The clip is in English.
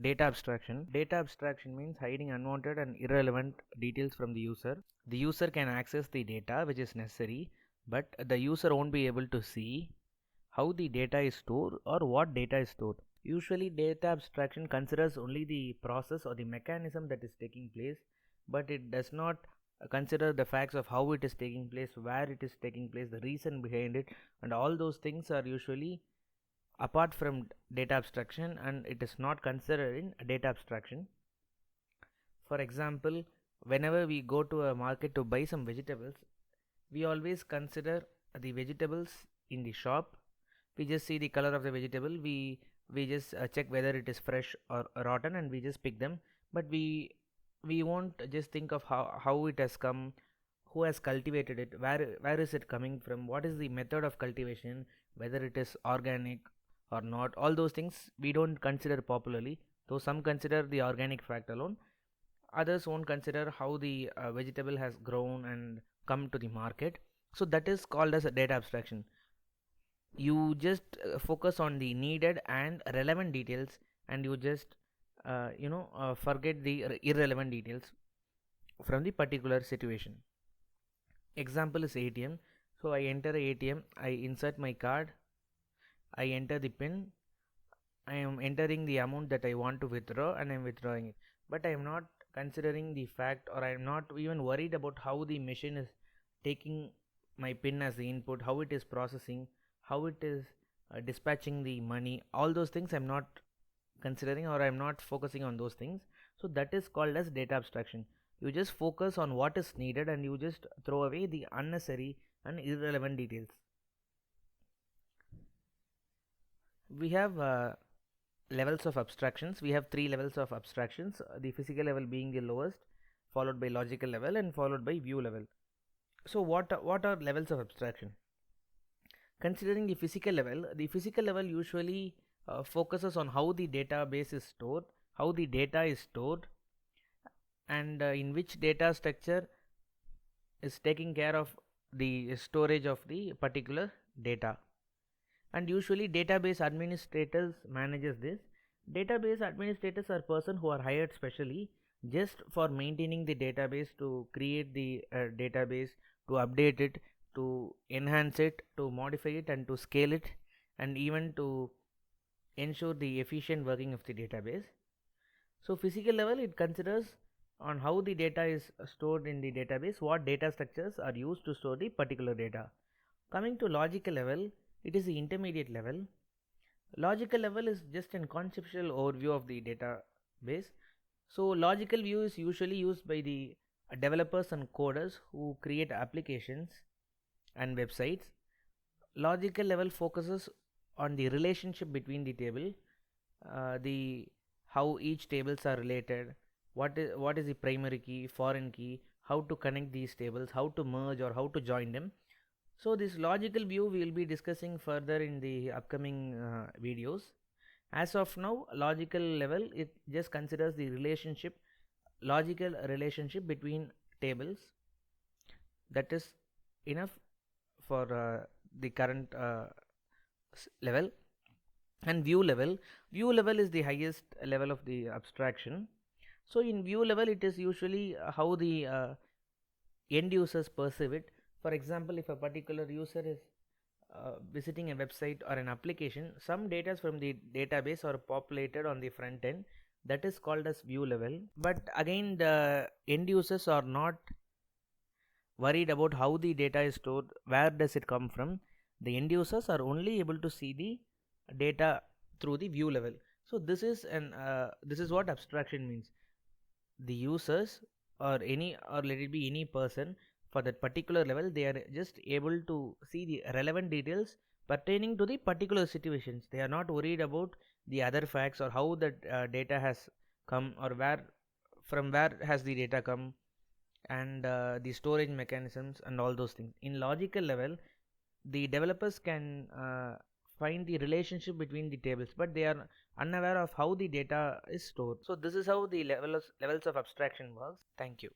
Data abstraction. Data abstraction means hiding unwanted and irrelevant details from the user. The user can access the data which is necessary, but the user won't be able to see how the data is stored or what data is stored. Usually data abstraction considers only the process or the mechanism that is taking place, but it does not consider the facts of how it is taking place, where it is taking place, the reason behind it, and all those things are usually apart from data abstraction, and it is not considered in data abstraction. For example, whenever we go to a market to buy some vegetables, we always consider the vegetables in the shop. We just see the color of the vegetable, we just check whether it is fresh or rotten, and we just pick them. But we won't just think of how it has come, who has cultivated it, where is it coming from, what is the method of cultivation, whether it is organic or not. All those things we don't consider popularly, though some consider the organic fact alone. Others won't consider how the vegetable has grown and come to the market. So that is called as a data abstraction. You just focus on the needed and relevant details, and you just forget the irrelevant details from the particular situation. Example is ATM. So I enter a ATM, I insert my card, I enter the pin, I am entering the amount that I want to withdraw, and I am withdrawing it. But I am not considering the fact, or I am not even worried about how the machine is taking my pin as the input, how it is processing, how it is dispatching the money. All those things I am not considering, or I am not focusing on those things. So that is called as data abstraction. You just focus on what is needed, and you just throw away the unnecessary and irrelevant details. We have levels of abstractions. We have three levels of abstractions, the physical level being the lowest, followed by logical level, and followed by view level. So what are levels of abstraction? Considering the physical level usually focuses on how the database is stored, how the data is stored, and in which data structure is taking care of the storage of the particular data. And usually database administrators manages this. Database administrators are person who are hired specially just for maintaining the database, to create the database, to update it, to enhance it, to modify it, and to scale it, and even to ensure the efficient working of the database. So physical level, it considers on how the data is stored in the database, what data structures are used to store the particular data. Coming to logical level, it is the intermediate level. Logical level is just a conceptual overview of the database. So logical view is usually used by the developers and coders who create applications and websites. Logical level focuses on the relationship between the table, the how each tables are related, what is the primary key, foreign key, how to connect these tables, how to merge or how to join them. So this logical view we will be discussing further in the upcoming videos. As of now, logical level, it just considers the logical relationship between tables. That is enough for the current level. And view level is the highest level of the abstraction. So in view level, it is usually how the end users perceive it. For example, if a particular user is visiting a website or an application, some data from the database are populated on the front end. That is called as view level. But again, the end users are not worried about how the data is stored, where does it come from. The end users are only able to see the data through the view level. So this is what abstraction means. The users, or let it be any person, for that particular level, they are just able to see the relevant details pertaining to the particular situations. They are not worried about the other facts, or how that data has come, or from where has the data come, and the storage mechanisms and all those things. In logical level, the developers can find the relationship between the tables, but they are unaware of how the data is stored. So this is how the levels of abstraction works. Thank you.